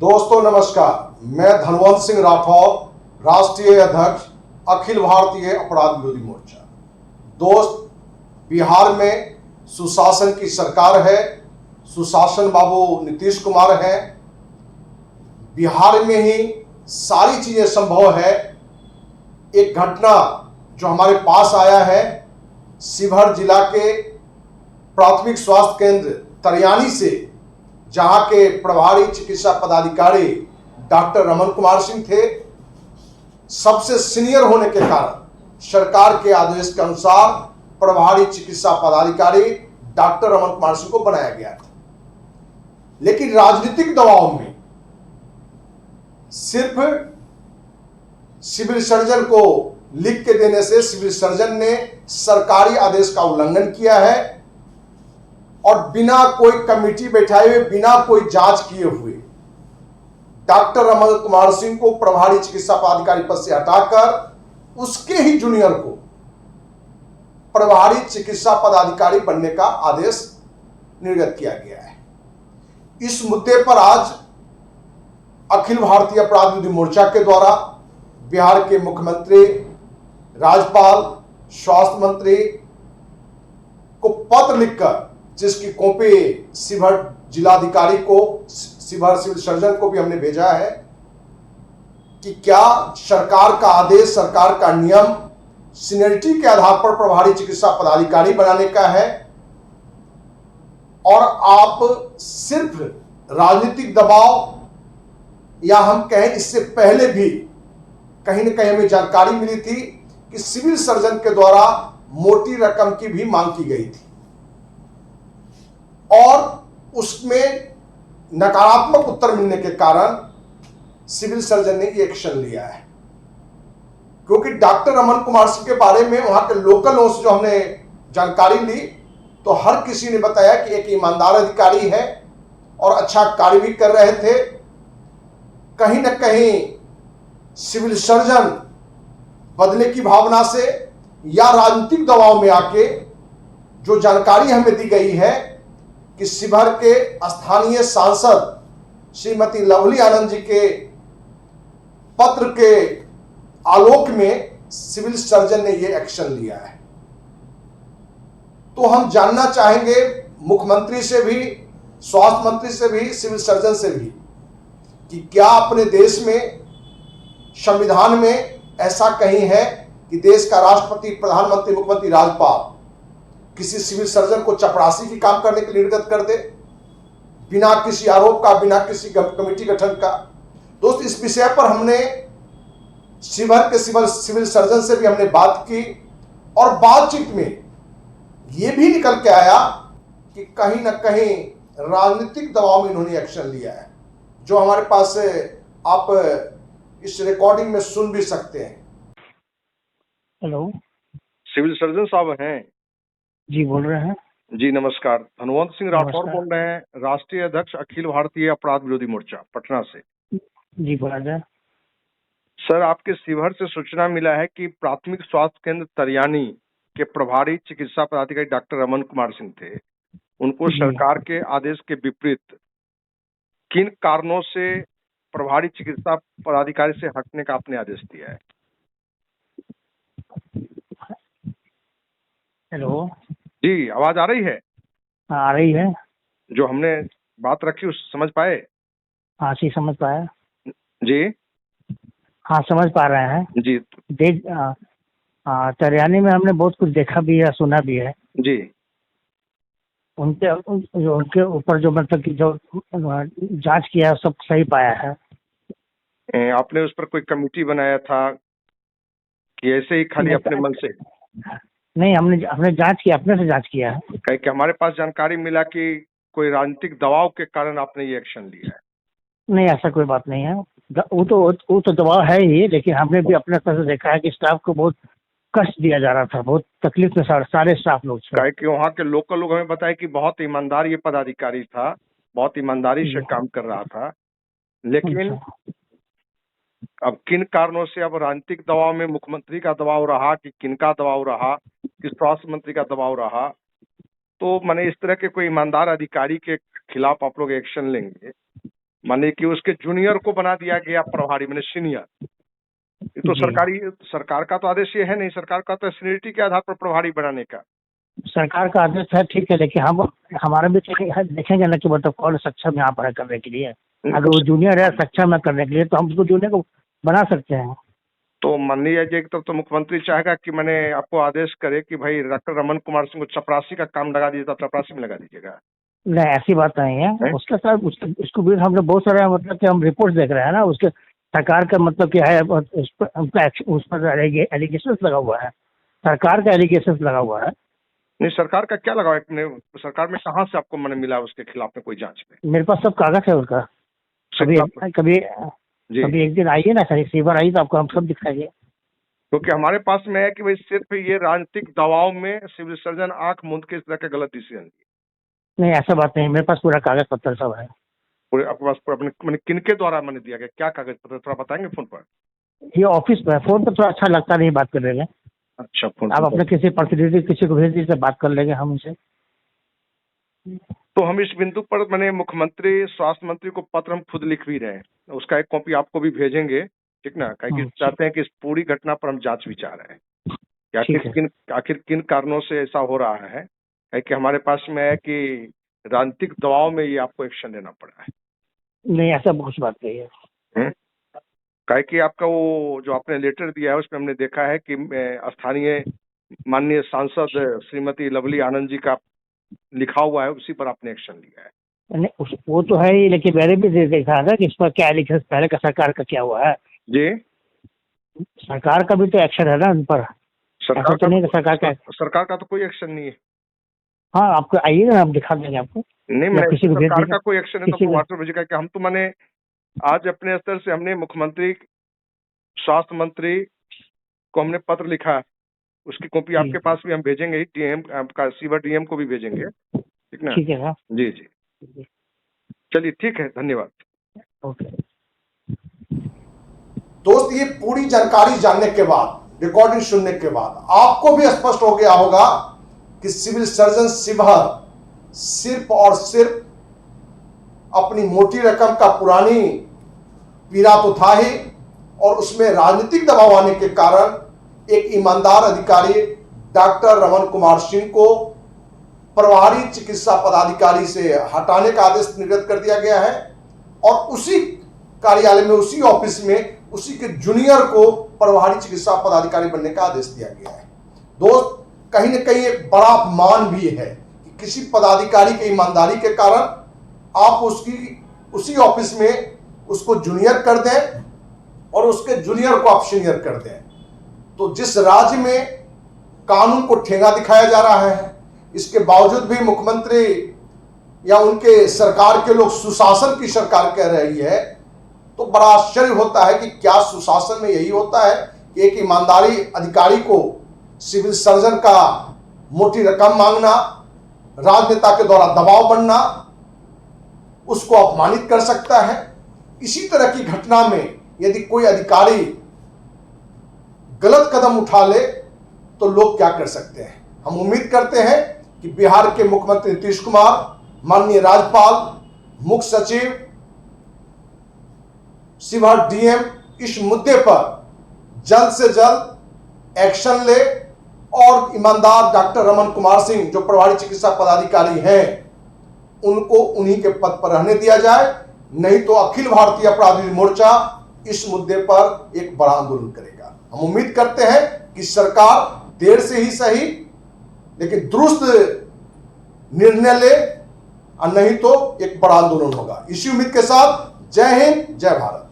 दोस्तों नमस्कार, मैं धनवंत सिंह राठौर, राष्ट्रीय अध्यक्ष अखिल भारतीय अपराध विरोधी मोर्चा। दोस्त, बिहार में सुशासन की सरकार है, सुशासन बाबू नीतीश कुमार है। बिहार में ही सारी चीजें संभव है। एक घटना जो हमारे पास आया है, शिवहर जिला के प्राथमिक स्वास्थ्य केंद्र तरियानी से, जहां के प्रभारी चिकित्सा पदाधिकारी डॉक्टर रमन कुमार सिंह थे। सबसे सीनियर होने के कारण सरकार के आदेश के अनुसार प्रभारी चिकित्सा पदाधिकारी डॉक्टर रमन कुमार सिंह को बनाया गया था। लेकिन राजनीतिक दबाव में सिर्फ सिविल सर्जन को लिख के देने से सिविल सर्जन ने सरकारी आदेश का उल्लंघन किया है और बिना कोई कमेटी बैठाए हुए, बिना कोई जांच किए हुए डॉक्टर रमन कुमार सिंह को प्रभारी चिकित्सा पदाधिकारी पद से हटाकर उसके ही जूनियर को प्रभारी चिकित्सा पदाधिकारी बनने का आदेश निर्गत किया गया है। इस मुद्दे पर आज अखिल भारतीय अपराध विरोधी मोर्चा के द्वारा बिहार के मुख्यमंत्री, राज्यपाल, स्वास्थ्य मंत्री को पत्र लिखकर, जिसकी कॉपी शिवहर जिलाधिकारी को, शिवहर सिविल सर्जन को भी हमने भेजा है कि क्या सरकार का आदेश, सरकार का नियम सीनियरिटी के आधार पर प्रभारी चिकित्सा पदाधिकारी बनाने का है और आप सिर्फ राजनीतिक दबाव, या हम कहें इससे पहले भी कहीं न कहीं हमें जानकारी मिली थी कि सिविल सर्जन के द्वारा मोटी रकम की भी मांग की गई थी और उसमें नकारात्मक उत्तर मिलने के कारण सिविल सर्जन ने ये एक्शन लिया है। क्योंकि डॉक्टर रमन कुमार सिंह के बारे में वहां के लोकल लोगों से जो हमने जानकारी ली, तो हर किसी ने बताया कि एक ईमानदार अधिकारी है और अच्छा कार्य भी कर रहे थे। कहीं न कहीं सिविल सर्जन बदले की भावना से या राजनीतिक दबाव में आके जो जानकारी हमें दी गई है कि शिवहर के स्थानीय सांसद श्रीमती लवली आनंद जी के पत्र के आलोक में सिविल सर्जन ने यह एक्शन लिया है। तो हम जानना चाहेंगे मुख्यमंत्री से भी, स्वास्थ्य मंत्री से भी, सिविल सर्जन से भी कि क्या अपने देश में, संविधान में ऐसा कहीं है कि देश का राष्ट्रपति, प्रधानमंत्री, मुख्यमंत्री, राज्यपाल किसी सिविल सर्जन को चपरासी की काम करने के लिए निर्गत कर दे, बिना किसी आरोप का, बिना किसी कमेटी गठन का। दोस्त, इस विषय पर हमने शिवहर के सिविल सर्जन से भी हमने बात की और बातचीत में यह भी निकल के आया कि कहीं ना कहीं राजनीतिक दबाव में इन्होंने एक्शन लिया है, जो हमारे पास आप इस रिकॉर्डिंग में सुन भी सकते हैं। हेलो, सिविल सर्जन साहब हैं? जी बोल रहे हैं। जी नमस्कार, धनवंत सिंह राठौर नमस्कार। बोल रहे हैं, राष्ट्रीय अध्यक्ष अखिल भारतीय अपराध विरोधी मोर्चा पटना से। जी बोला जाए। सर, आपके शिवहर से सूचना मिला है कि प्राथमिक स्वास्थ्य केंद्र तरियानी के प्रभारी चिकित्सा पदाधिकारी डॉक्टर रमन कुमार सिंह थे। उनको जी। सरकार के आदेश के विपरीत किन कारणों से प्रभारी चिकित्सा पदाधिकारी से हटने का आपने आदेश दिया है? हेलो, जी, आवाज आ रही है? हाँ, आ रही है। जो हमने बात रखी उस समझ पाए? हाँ जी, समझ पाया। जी हाँ, समझ पा रहे हैं। जी देख, तरियानी में हमने बहुत कुछ देखा भी है, सुना भी है। जी। उनके ऊपर जो मतलब कि जो जांच किया है सब सही पाया है। आपने उस पर कोई कमेटी बनाया था कि ऐसे ही खाली अपने मन से? नहीं, हमने जांच किया, अपने से जांच किया है। कहे कि हमारे पास जानकारी मिला कि कोई राजनीतिक दबाव के कारण आपने ये एक्शन लिया है। नहीं, ऐसा कोई बात नहीं है। वो तो दबाव है ही, लेकिन हमने भी अपने तरफ से देखा है कि स्टाफ को बहुत कष्ट दिया जा रहा था, बहुत तकलीफ में सारे स्टाफ लोग थे। कहे कि वहाँ के लोकल लोग हमें बताया कि बहुत ईमानदार ये पदाधिकारी था, बहुत ईमानदारी से काम कर रहा था, लेकिन अब किन कारणों से, अब राजनीतिक दबाव में मुख्यमंत्री का दबाव रहा कि किनका दबाव रहा, कि स्वास्थ्य मंत्री का दबाव रहा, तो मैंने इस तरह के कोई ईमानदार अधिकारी के खिलाफ आप लोग एक्शन लेंगे माने कि उसके जूनियर को बना दिया गया प्रभारी, मैंने सीनियर। ये तो जी। सरकार का तो आदेश ये है नहीं, सरकार का तो सीनियरिटी के आधार पर प्रभारी बनाने का। सरकार का आदेश है, ठीक है, लेकिन हम हमारा भी देखेंगे ना कि मतलब कौन सक्षम यहाँ पर है करने के लिए। अगर वो जूनियर है सक्षम है करने के लिए तो हम उसको जूनियर को बना सकते हैं। तो मान लीजिए तब तो मुख्यमंत्री चाहेगा कि मैंने आपको आदेश करे कि भाई डॉक्टर रमन कुमार सिंह को चपरासी का काम लगा दीजिए, तो चपरासी में लगा दीजिएगा। नहीं, ऐसी बात नहीं है। हैं? उसके साथ उसको भी हमने बहुत सारा मतलब कि हम रिपोर्ट देख रहे हैं ना, उसके सरकार का मतलब क्या है, उस पर एलिगेशन लगा हुआ है, सरकार का एलिगेशन लगा हुआ है। नहीं, सरकार का क्या लगा है? सरकार में कहाँ से आपको मैंने मिला उसके खिलाफ में कोई जांच में? मेरे पास सब कागज है उसका। कभी कभी जी, कभी एक दिन आइए ना, सर सीवर आइए तो आपको हम सब दिखाएंगे। क्योंकि हमारे पास में है कि भाई सिर्फ ये राजनीतिक दबाव में सिविल सर्जन आंख मूंद के इस तरह के गलत डिसीजन लिए। नहीं, ऐसा बात नहीं, मेरे पास पूरा कागज पत्र सब है। पूरे आपके पास पूरा अपने मैंने किनके द्वारा मैंने दिया गया, क्या कागज पत्र थोड़ा बताएंगे फोन पर? ये ऑफिस पे है, फोन पर थोड़ा अच्छा लगता नहीं बात करने में। अच्छा, फोन आप पर। अपने किसी प्रतिनिधि किसी को भेज दीजिए, बात कर लेंगे हम उनसे। तो हम इस बिंदु पर मैंने मुख्यमंत्री, स्वास्थ्य मंत्री को पत्र हम खुद लिख भी रहे हैं, उसका एक कॉपी आपको भी भेजेंगे, ठीक ना? कि चाहते हैं कि इस पूरी घटना पर हम जांच विचार है कि आखिर किन कारणों से ऐसा हो रहा है कि हमारे पास में है कि राजनीतिक दबाव में ये आपको एक्शन लेना पड़ा है। नहीं, ऐसा कुछ बात नहीं है। काहे कि आपका वो जो आपने लेटर दिया है उसमें हमने देखा है कि स्थानीय माननीय सांसद श्रीमती लवली आनंद जी का लिखा हुआ है, उसी पर आपने एक्शन लिया है। नहीं, वो तो है ही, लेकिन मैंने भी देखा था कि इस पर क्या एलिगेशन पहले का सरकार का क्या हुआ है। जी, सरकार का भी तो एक्शन है ना उन पर। ऐसा तो नहीं सरकार का तो कोई एक्शन नहीं है। हाँ, आपको आइएगा ना, हम दिखा देंगे आपको। नहीं, मैं किसी को भेज सरकार देंगे, का कोई एक्शन है तो व्हाट्सएप भेजिएगा कि हम तो मैंने आज अपने स्तर से हमने मुख्यमंत्री, स्वास्थ्य मंत्री को हमने पत्र लिखा है, उसकी कॉपी आपके पास भी हम भेजेंगे, डीएम आपका सीवर डीएम को भी भेजेंगे, ठीक ना? ठीक है ना। जी जी, चलिए ठीक है, धन्यवाद। ओके। दोस्त, ये पूरी जानकारी जानने के बाद, रिकॉर्डिंग सुनने के बाद आपको भी स्पष्ट हो गया होगा कि सिविल सर्जन शिवहर सिर्फ और सिर्फ अपनी मोटी रकम का पुरानी पीड़ा तो था ही, और उसमें राजनीतिक दबाव आने के कारण एक ईमानदार अधिकारी डॉक्टर रमन कुमार सिंह को प्रभारी चिकित्सा पदाधिकारी से हटाने का आदेश निर्गत कर दिया गया है, और उसी कार्यालय में, उसी ऑफिस में उसी के जूनियर को प्रभारी चिकित्सा पदाधिकारी बनने का आदेश दिया गया है। दोस्त, कहीं ना कहीं एक बड़ा अपमान भी है कि किसी पदाधिकारी की ईमानदारी के कारण आप उसी ऑफिस में उसको जूनियर कर दें और उसके जूनियर को आप सीनियर कर दें। तो जिस राज्य में कानून को ठेंगा दिखाया जा रहा है, इसके बावजूद भी मुख्यमंत्री या उनके सरकार के लोग सुशासन की सरकार कह रही है, तो बड़ा आश्चर्य होता है कि क्या सुशासन में यही होता है कि एक ईमानदारी अधिकारी को सिविल सर्जन का मोटी रकम मांगना, राजनेता के द्वारा दबाव बनना उसको अपमानित कर सकता है? इसी तरह की घटना में यदि कोई अधिकारी गलत कदम उठा ले तो लोग क्या कर सकते हैं? हम उम्मीद करते हैं कि बिहार के मुख्यमंत्री नीतीश कुमार, माननीय राज्यपाल, मुख्य सचिव, शिवहर डीएम इस मुद्दे पर जल्द से जल्द एक्शन ले और ईमानदार डॉक्टर रमन कुमार सिंह जो प्रभारी चिकित्सा पदाधिकारी हैं उनको उन्हीं के पद पर रहने दिया जाए, नहीं तो अखिल भारतीय अपराधी मोर्चा इस मुद्दे पर एक बड़ा आंदोलन करेगा। हम उम्मीद करते हैं कि सरकार देर से ही सही लेकिन दुरुस्त निर्णय ले, और नहीं तो एक बड़ा आंदोलन होगा। इसी उम्मीद के साथ जय हिंद, जय भारत।